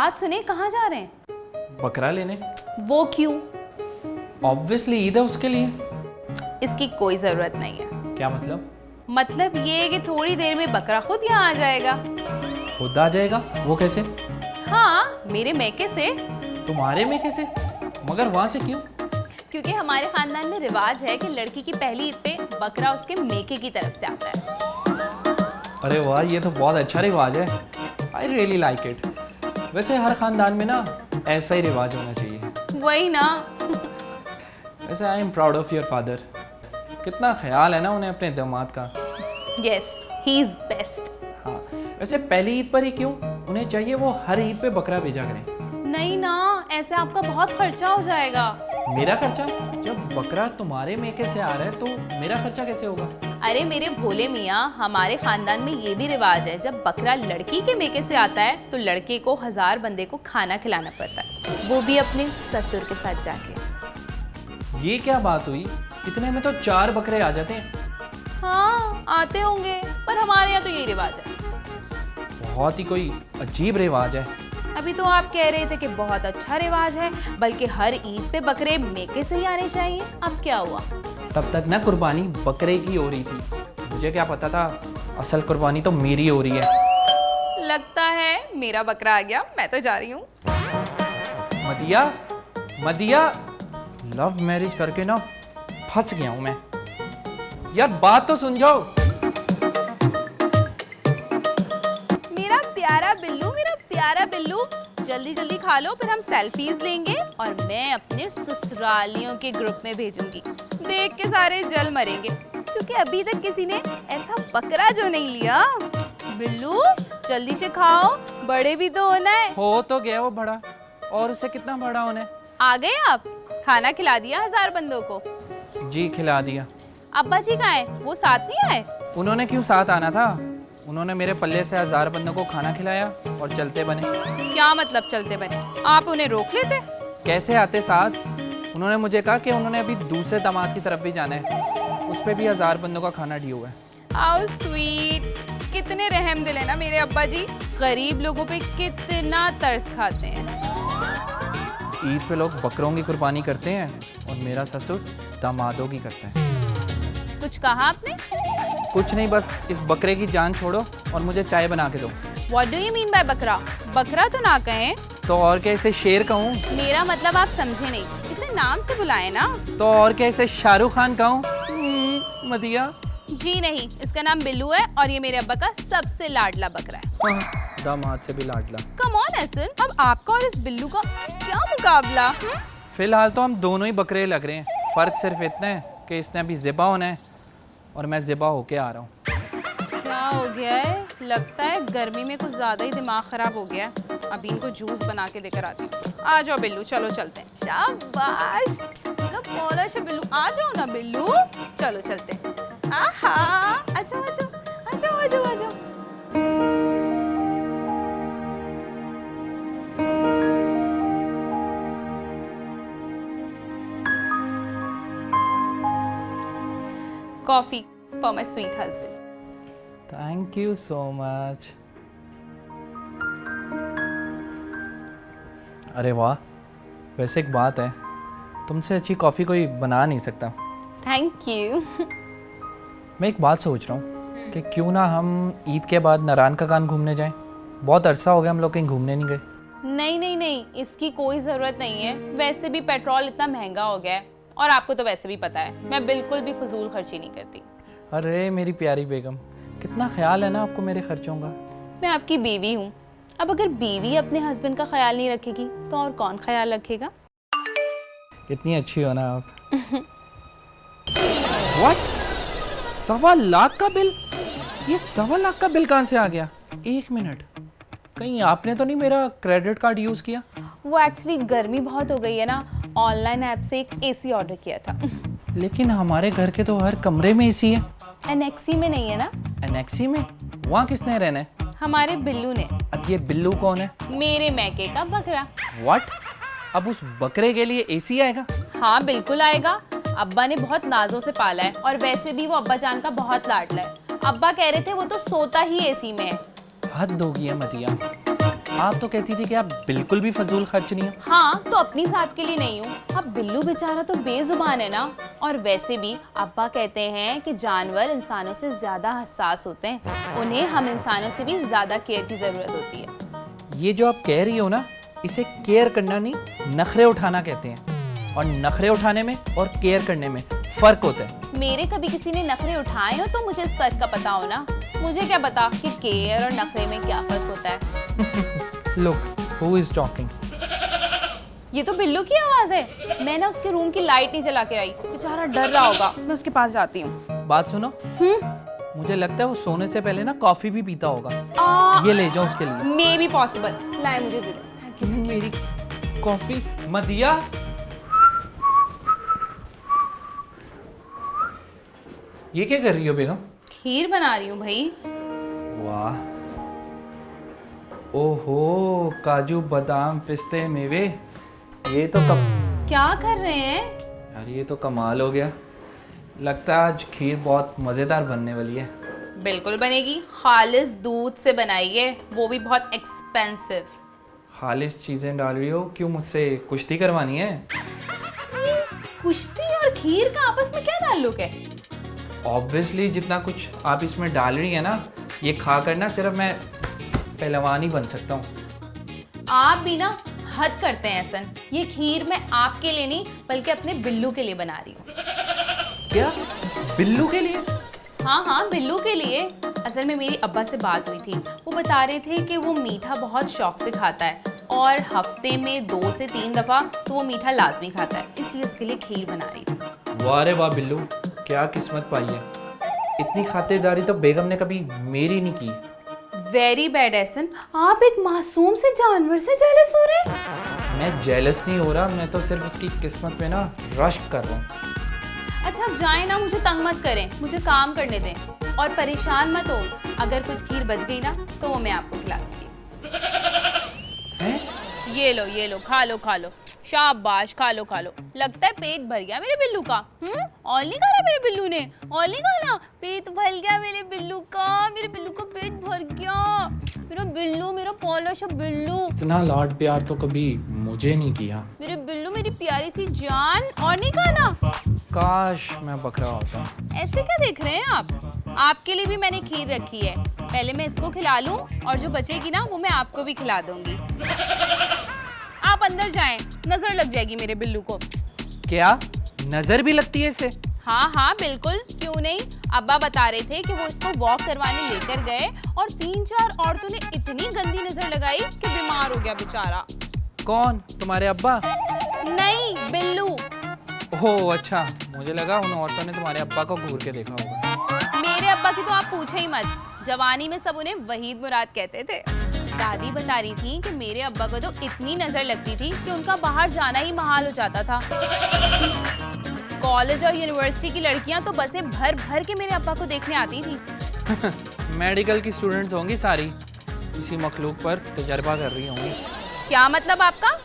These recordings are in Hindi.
बात सुने, कहाँ जा रहे हैं? बकरा लेने। वो क्यों? ऑब्वियसली ईद है उसके लिए। इसकी कोई जरूरत नहीं है। क्या मतलब? मतलब ये है कि थोड़ी देर में बकरा खुद यहाँ आ जाएगा। खुद आ जाएगा? वो कैसे? हाँ, मेरे मैके से। तुम्हारे में कैसे? मगर वहाँ से क्यों? क्योंकि हमारे खानदान में रिवाज है कि लड़की की पहली ईद पे बकरा उसके मेके की तरफ से आता है। अरे वाह, ये तो बहुत अच्छा रिवाज है। I really like it. वैसे हर खानदान में ना ऐसा ही रिवाज होना चाहिए। वही ना। वैसे I am proud of your father. कितना ख्याल है ना उन्हें अपने दामाद का। Yes, he is best. हाँ, वैसे पहली ईद पर ही क्यों? उन्हें चाहिए वो हर ईद पे बकरा भेजा करें। नहीं ना, ऐसे आपका बहुत खर्चा हो जाएगा। मेरा खर्चा? जब बकरा तुम्हारे मेके से आ रहा है तो मेरा खर्चा कैसे होगा? अरे मेरे भोले मियाँ, हमारे खानदान में ये भी रिवाज है, जब बकरा लड़की के मेके से आता है तो लड़के को 1000 बंदे को खाना खिलाना पड़ता है, वो भी अपने ससुर के साथ जाके। ये क्या बात हुई? इतने में तो 4 बकरे आ जाते हैं। हाँ, आते होंगे, पर हमारे यहाँ तो यही रिवाज है। बहुत ही कोई अजीब रिवाज है। अभी तो आप कह रहे थे कि बहुत अच्छा रिवाज है, बल्कि हर ईद पे बकरे मेके से ही आने चाहिए। अब क्या हुआ? तब तक ना कुर्बानी बकरे की हो रही थी। मुझे क्या पता था असल कुर्बानी तो मेरी हो रही है। लगता है मेरा बकरा आ गया, मैं तो जा रही हूँ। मदिया, मदिया, लव मैरिज करके ना फंस गया हूं मैं। यार बात तो सुन जाओ। मेरा प्यारा बिल्लू, जल्दी जल्दी खा लो, फिर हम सेल्फीज लेंगे और मैं अपने ससुरालियों के ग्रुप में भेजूंगी। देख के सारे जल मरेंगे, क्योंकि अभी तक किसी ने ऐसा बकरा जो नहीं लिया। बिल्लू जल्दी से खाओ, बड़े भी तो होना है। हो तो गया वो बड़ा, और उससे कितना बड़ा होने? आ गए आप? खाना खिला दिया 1000 बंदों को? जी खिला दिया। अब्बा जी कहाँ हैं? वो साथ नहीं आए? उन्होंने क्यों साथ आना था? उन्होंने मेरे पल्ले से 1000 बंदों को खाना खिलाया और चलते बने। क्या मतलब चलते बने? आप उन्हें रोक लेते? कैसे आते साथ? उन्होंने मुझे कहा कि उन्होंने अभी दूसरे दामाद की तरफ भी जाना है, उस पर भी 1000 बंदों का खाना ड्यू है। हाउ स्वीट, कितने रहम दिल है ना मेरे अब्बा जी। गरीब लोगों पे कितना तरस खाते हैं। ईद पे लोग बकरों की कुर्बानी करते हैं और मेरा ससुर दामादों की करता है। कुछ कहा आपने? कुछ नहीं, बस इस बकरे की जान छोड़ो और मुझे चाय बना के दो। What do you mean by बकरा? बकरा तो ना कहें। तो और क्या इसे शेर कहूँ? मेरा मतलब आप समझे नहीं, इसे नाम से बुलाए ना। तो और क्या इसे शाहरुख खान कहूँ? मदिया। जी नहीं, इसका नाम बिल्लू है और ये मेरे अब्बा का सबसे लाडला बकरा है। दामाद से भी लाडला। कम ऑन एहसन, अब आपका और इस बिल्लू का क्या मुकाबला? फिलहाल तो हम दोनों ही बकरे लग रहे हैं। फर्क सिर्फ इतना है कि इसने अभी ज़िबा होना है और मैं ज़िबा होके आ रहा हूँ। क्या हो गया है? लगता है गर्मी में कुछ ज्यादा ही दिमाग खराब हो गया है। अभी इनको जूस बना के देकर आती हूँ। आ जाओ बिल्लू, चलो चलते हैं। शाबाश, मतलब पॉलिश है बिल्लू। आ जाओ ना बिल्लू, चलो चलते हैं। आहा, आ जाओ आ जाओ आ जाओ आ जाओ आ जाओ। Coffee for my sweet husband. Thank you so much. अरे वाह, वैसे एक बात है, तुमसे अच्छी कॉफ़ी कोई बना नहीं सकता। Thank you. मैं एक बात सोच रहा हूँ कि क्यों ना हम ईद के बाद नारायण का कान घूमने जाएं। बहुत अरसा हो गया हम लोग कहीं घूमने नहीं गए। नहीं नहीं नहीं, इसकी कोई ज़रूरत नहीं है। वैसे भी पेट्रोल इतना महंगा हो गया है और आपको तो वैसे भी पता है मैं बिल्कुल भी फजूल खर्ची नहीं करती। अरे मेरी प्यारी बेगम, कितना ख्याल है ना आपको मेरे खर्चों का। मैं आपकी बीवी हूँ। अब अगर बीवी अपने हस्बैंड का ख्याल नहीं रखेगी तो और कौन ख्याल रखेगा? कितनी अच्छी हो ना आप। What? 1.25 लाख का बिल? ये 1.25 लाख का बिल कहाँ से आ गया? एक मिनट, कहीं आपने तो नहीं मेरा क्रेडिट कार्ड यूज किया? वो एक्चुअली गर्मी बहुत हो गई है ना, ऑनलाइन ऐप से एक एसी ऑर्डर किया था। लेकिन हमारे घर के तो हर कमरे में एसी है। एनेक्सी में नहीं है ना? एनेक्सी में? वहाँ किसने रहना है? हमारे बिल्लू ने। अब ये बिल्लू कौन है? मेरे मैके का बकरा। What? अब उस बकरे के लिए एसी आएगा? हाँ बिल्कुल आएगा। अब्बा ने बहुत नाजों से पाला है और वैसे भी वो अब्बा जान का बहुत लाडला है। अब्बा कह रहे थे वो तो सोता ही एसी में है। हद होगी है मदिया। आप तो कहती थी कि आप बिल्कुल भी फजूल खर्च नहीं हो। हाँ, तो अपनी साथ के लिए नहीं हूँ। अब बिल्लू बेचारा तो बेजुबान है ना। और वैसे भी अब्बा कहते हैं कि जानवर इंसानों से ज्यादा हसास होते हैं, उन्हें हम इंसानों से भी ज्यादा केयर की जरूरत होती है। ये जो आप कह रही हो ना, इसे केयर करना नहीं, नखरे उठाना कहते हैं। और नखरे उठाने में और केयर करने में फर्क होता है। मेरे कभी किसी ने नखरे उठाए हो तो मुझे इस फर्क का पता हो ना। मुझे क्या पता कि केयर और नखरे में क्या फर्क होता है। Look, who is talking? ये तो बिल्लू की आवाज है। मैं ना उसके रूम की लाइट नहीं जला के आई, बेचारा डर रहा होगा। मैं उसके पास जाती हूँ। बात सुनो, मुझे लगता है वो सोने से पहले ना कॉफी भी पीता होगा। ये ले जाओ उसके लिए। Maybe possible. लाए मुझे दे दे। Thank you. मेरी कॉफी। मदिया, ये क्या कर रही हो बेगम? खीर बना रही हूँ भाई। वाह, ओहो, काजू बादाम पिस्ते मेवे, ये तो क्या कर रहे हैं? यार ये तो कमाल हो गया। लगता है आज खीर बहुत मज़ेदार बनने वाली है। बिल्कुल बनेगी। खालिस दूध से बनाई है, वो भी बहुत एक्सपेंसिव। खालिस चीज़ें डाल रही हो, क्यों मुझसे कुश्ती करवानी है? कुश्ती और खीर का आपस में क्या ताल्लुक है? ऑब्वियसली जितना कुछ आप इसमें डाल रही है ना, ये खाकर ना सिर्फ मैं पहलवान ही बन सकता हूँ। आप भी ना हद करते हैं एहसन। ये खीर मैं आपके लिए नहीं बल्कि अपने बिल्लू के लिए बना रही हूँ। क्या? बिल्लू के लिए? हाँ हाँ, बिल्लू के लिए। असल में मेरी अब्बा से बात हुई थी, वो बता रहे थे कि वो मीठा बहुत शौक से खाता है और हफ्ते में 2 से 3 दफ़ा तो वो मीठा लाजमी खाता है, इसलिए उसके लिए खीर बना रही थी। वाह रे वाह बिल्लू, क्या किस्मत पाई है। इतनी खातिरदारी तो बेगम ने कभी मेरी नहीं की। वेरी बैड एहसन, आप एक मासूम से जानवर से जेलस हो रहे हैं। मैं जेलस नहीं हो रहा, मैं तो सिर्फ उसकी किस्मत पे ना रश्क कर रहा हूँ। अच्छा अब जाए ना, मुझे तंग मत करें, मुझे काम करने दें। और परेशान मत हो, अगर कुछ खीर बच गई ना तो वो मैं आपको खिला दूंगी। ये लो, खा लो खा लो। शाबाश, खा लो खा लो। लगता है पेट भर गया मेरे बिल्लू का। और नहीं खाना मेरे बिल्लू ने, और नहीं खाना। पेट भर गया मेरे बिल्लू का, मेरे बिल्लू का पेट भर गया। मेरा बिल्लू, मेरा पॉलिश बिल्लू। इतना लाड प्यार तो कभी मुझे नहीं किया। मेरे बिल्लू, मेरी प्यारी सी जान। और नहीं खाना? काश मैं बकरा होता। ऐसे क्या देख रहे हैं आप? आपके लिए भी मैंने खीर रखी है, पहले मैं इसको खिला लूं और जो बचेगी ना वो मैं आपको भी खिला दूंगी। आप अंदर जाएं, नजर लग जाएगी मेरे बिल्लू को। क्या नजर भी लगती है इससे? हाँ हाँ बिल्कुल, क्यों नहीं। अब्बा बता रहे थे कि वो इसको वॉक करवाने लेकर गए और 3-4 औरतों ने इतनी गंदी नजर लगाई कि बीमार हो गया बेचारा। कौन, तुम्हारे अब्बा? नहीं, बिल्लू। ओह अच्छा, मुझे लगा उन औरतों ने तुम्हारे अब्बा को घूर के देखा होगा। मेरे अब्बा की तो आप पूछे ही मत, जवानी में सब उन्हें वहीद मुराद कहते थे। दादी बता रही थी कि मेरे अब्बा को तो इतनी नजर लगती थी कि उनका बाहर जाना ही महाल हो जाता था। कॉलेज और यूनिवर्सिटी की लड़कियां तो बसें भर भर के मेरे अब्बा को देखने आती थी। मेडिकल की स्टूडेंट्स होंगी सारी, इसी मखलूक पर तजर्बा कर रही होंगी। क्या मतलब आपका?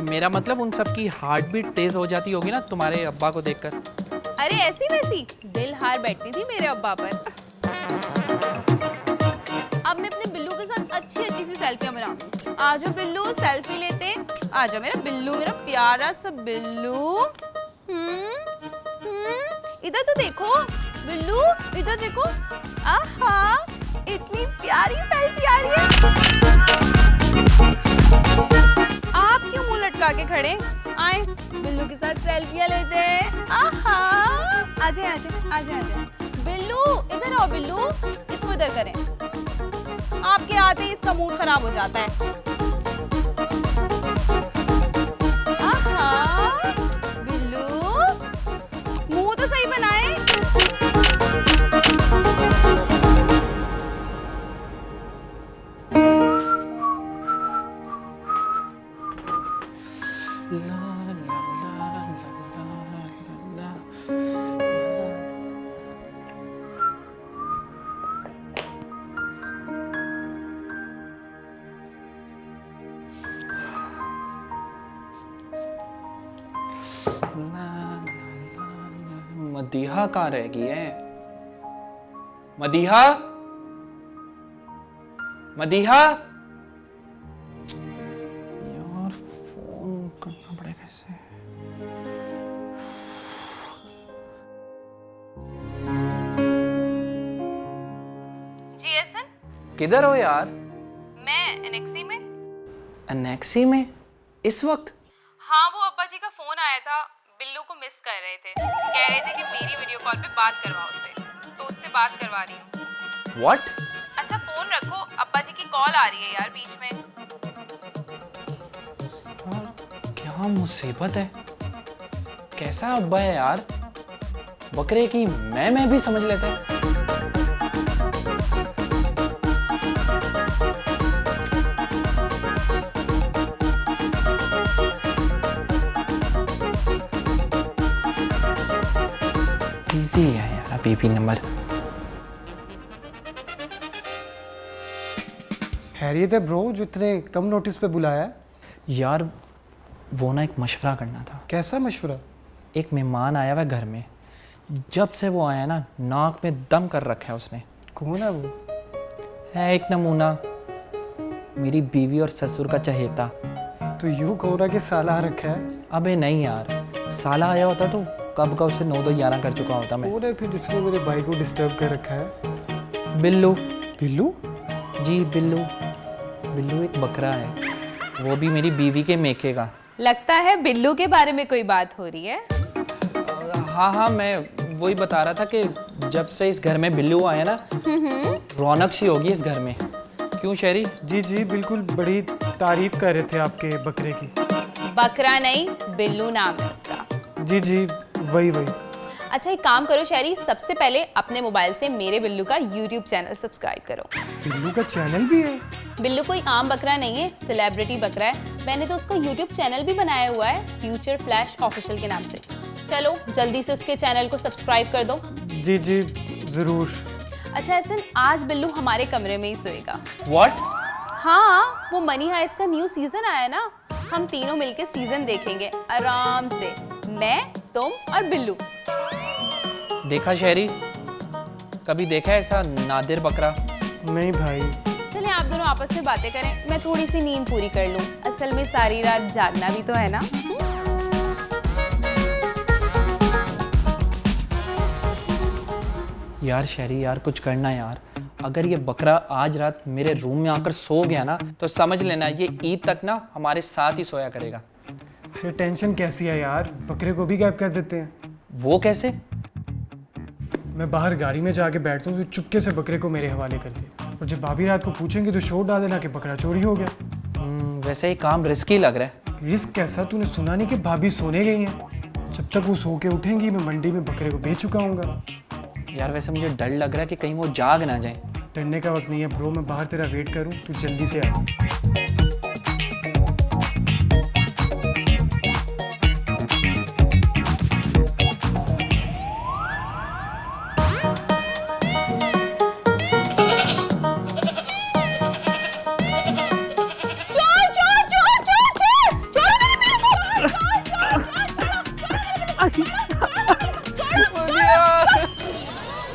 मेरा मतलब उन सब की हार्ट बीट तेज हो जाती होगी ना तुम्हारे अब्बा को देखकर। अरे ऐसी वैसी दिल हार बैठती थी मेरे अब्बा पर। अब मैं अपने बिल्लू के साथ अच्छी अच्छी सी सेल्फियां बनाऊंगी। आ जाओ बिल्लू, सेल्फी लेते। आ जाओ मेरा बिल्लू, मेरा प्यारा सा बिल्लू। इधर तो देखो बिल्लू, इधर देखो। आहा, इतनी प्यारी सेल्फी आ रही है। आप क्यों मुंह लटका के खड़े? आए बिल्लू के साथ सेल्फियां लेते हैं। आहा, आजे आजे आजे आजे। बिल्लू इधर आओ, बिल्लू इसको इधर करें। आपके आते ही इसका मूड खराब हो जाता है। आहा, बिल्लू मुंह तो सही बनाए। मदीहा कहाँ रह गई है? मदीहा, मदीहा, कैसे? जी एसन, किधर हो यार? मैं एनेक्सी में। अनेक्सी में इस वक्त? हाँ, वो अब्बा जी का फोन आया था, बिल्लू को मिस कर रहे थे, कह रहे थे कि मेरी वीडियो कॉल पे बात करवाओ उससे, तो उससे बात करवा रही हूँ। व्हाट? अच्छा फोन रखो, अब्बा जी की कॉल आ रही है यार बीच में। क्या मुसीबत है? कैसा अब्बा है यार? बकरे की मैं भी समझ लेते हैं। इजी है यार बीपी नंबर। हैरियत है ब्रो जो इतने कम नोटिस पे बुलाया है? यार वो ना एक मशवरा करना था। कैसा मशवरा? एक मेहमान आया हुआ है घर में। जब से वो आया ना नाक में दम कर रखा है उसने। कौन है वो? है एक नमूना, मेरी बीवी और ससुर का चहेता। तो यूँ कहो ना कि साला आ रखा है। अबे नहीं यार, साला आया होता तो कब का उसे 9-2-11 कर चुका होता मैं। कौन है फिर जिसने मेरे भाई को डिस्टर्ब कर रखा है? बिल्लू। बिल्लू? जी बिल्लू। बिल्लू एक बकरा है, वो भी मेरी बीवी के मेके का। लगता है बिल्लू के बारे में कोई बात हो रही है। हाँ, मैं वही बता रहा था कि जब से इस घर में बिल्लू आया ना, रौनक सी होगी इस घर में। क्यों शेरी? जी जी बिल्कुल, बड़ी तारीफ कर रहे थे आपके बकरे की। बकरा नहीं, बिल्लू नाम है उसका। जी जी वही। अच्छा एक काम करो शहरी, सबसे पहले अपने मोबाइल से मेरे बिल्लू का YouTube चैनल सब्सक्राइब करो। बिल्लू का चैनल भी है? बिल्लू कोई आम बकरा नहीं है, सेलिब्रिटी बकरा है। मैंने तो उसका YouTube चैनल भी बनाया हुआ है, फ्यूचर फ्लैश ऑफिशियल के नाम से। चलो जल्दी से उसके चैनल को सब्सक्राइब कर दो। जी जी जरूर। अच्छा ऐसा आज बिल्लू हमारे कमरे में ही सोएगा। व्हाट? हाँ, वो मनी हाइस्ट का न्यू सीजन आया ना, हम तीनों मिलके सीजन देखेंगे आराम से, मैं, तुम और बिल्लू। देखा शेरी, कभी देखा है ऐसा नादिर बकरा? नहीं भाई। चलिए आप दोनों आपस में बातें करें, मैं थोड़ी सी नींद पूरी कर लूं, असल में सारी रात जागना भी तो है ना। यार शेरी यार कुछ करना यार, अगर ये बकरा आज रात मेरे रूम में आकर सो गया ना तो समझ लेना ये ईद तक ना हमारे साथ ही सोया करेगा। अरे टेंशन कैसी है यार, बकरे को भी गायब कर देते हैं। वो कैसे? मैं बाहर गाड़ी में जाके बैठता हूँ तो चुपके से बकरे को मेरे हवाले कर दे, और जब भाभी रात को पूछेंगे तो शोर डाल देना कि बकरा चोरी हो गया। वैसे ये काम रिस्की लग रहा है। रिस्क कैसा? तूने सुना नहीं कि भाभी सोने गई हैं? जब तक वो सो के उठेंगी मैं मंडी में बकरे को बेच चुका हूँगा। यार वैसे मुझे डर लग रहा है कि कहीं वो जाग ना जाए। डरने का वक्त नहीं है ब्रो, मैं बाहर तेरा वेट करूँ, तू जल्दी से आ।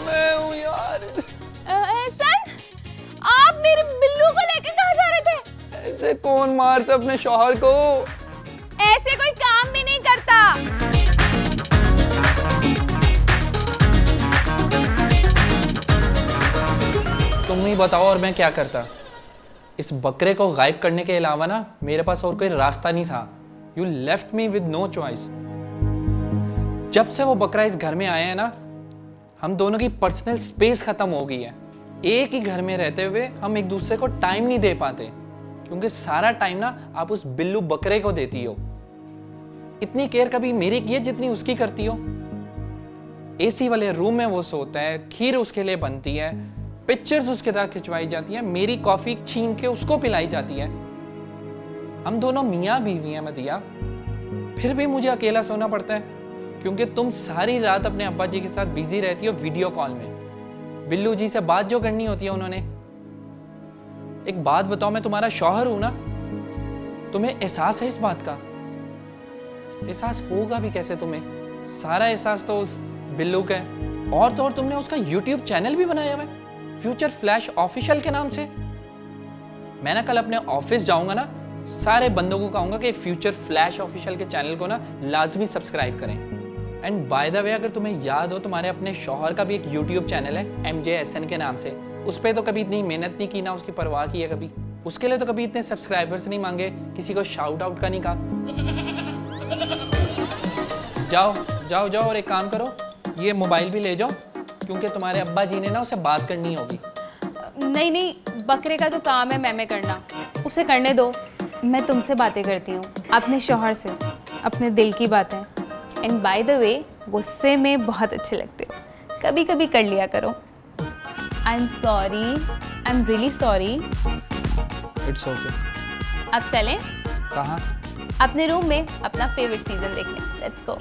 मैं हूँ यार। एहसन, आप मेरे बिल्लू को लेके कहाँ जा रहे थे? ऐसे कौन मारता अपने शौहर को? ऐसे कोई काम भी नहीं करता। तुम ही बताओ और मैं क्या करता। इस बकरे को गायब करने के अलावा ना मेरे पास और कोई रास्ता नहीं था। You left me with no choice. जब से वो बकरा इस घर में आया है ना, हम दोनों की पर्सनल स्पेस खत्म हो गई है। एक ही घर में रहते हुए हम एक दूसरे को टाइम नहीं दे पाते, क्योंकि सारा टाइम ना आप उस बिल्लू बकरे को देती हो। इतनी केयर कभी मेरी की है जितनी उसकी करती हो। एसी वाले रूम में वो सोता है, खीर उसके लिए बनती है, पिक्चर्स उसके साथ खिंचवाई जाती है, मेरी कॉफी छीन के उसको पिलाई जाती है। हम दोनों मियाँ बीवी हैं मदिया, फिर भी मुझे अकेला सोना पड़ता है क्योंकि तुम सारी रात अपने अब्बा जी के साथ बिजी रहती हो वीडियो कॉल में। बिल्लू जी से बात जो करनी होती है उन्होंने। एक बात बताओ, मैं तुम्हारा शौहर हूं ना, तुम्हें एहसास है इस बात का? एहसास होगा भी कैसे तुम्हें? सारा एहसास तो उस बिल्लू का है। और तो और तुमने उसका YouTube चैनल भी बनाया हुआ है, फ्यूचर फ्लैश ऑफिशियल के नाम से। मैं ना कल अपने ऑफिस जाऊंगा ना, सारे बंदों को कहूँगा कि फ्यूचर फ्लैश ऑफिशियल के चैनल को ना लाजमी सब्सक्राइब करें। एंड बाय द वे, अगर तुम्हें याद हो, तुम्हारे अपने शौहर का भी एक यूट्यूब चैनल है MJSN के नाम से। उस पर तो कभी इतनी मेहनत नहीं की, ना उसकी परवाह की है कभी। उसके लिए तो कभी इतने सब्सक्राइबर्स नहीं मांगे, किसी को शाउट आउट का नहीं कहा। जाओ जाओ जाओ और एक काम करो, ये मोबाइल भी ले जाओ, क्योंकि तुम्हारे अब्बा जी ने ना उसे बात करनी होगी। नहीं नहीं, बकरे का तो काम है मैं करना, उसे करने दो। मैं तुमसे बातें करती हूँ, अपने शौहर से, अपने दिल की बातें। एंड बाय द वे, गुस्से में बहुत अच्छे लगते हो, कभी कभी कर लिया करो। I am sorry, I am really sorry. It's okay. अब चलें कहाँ? अपने रूम में अपना फेवरेट सीजन देखने। Let's go.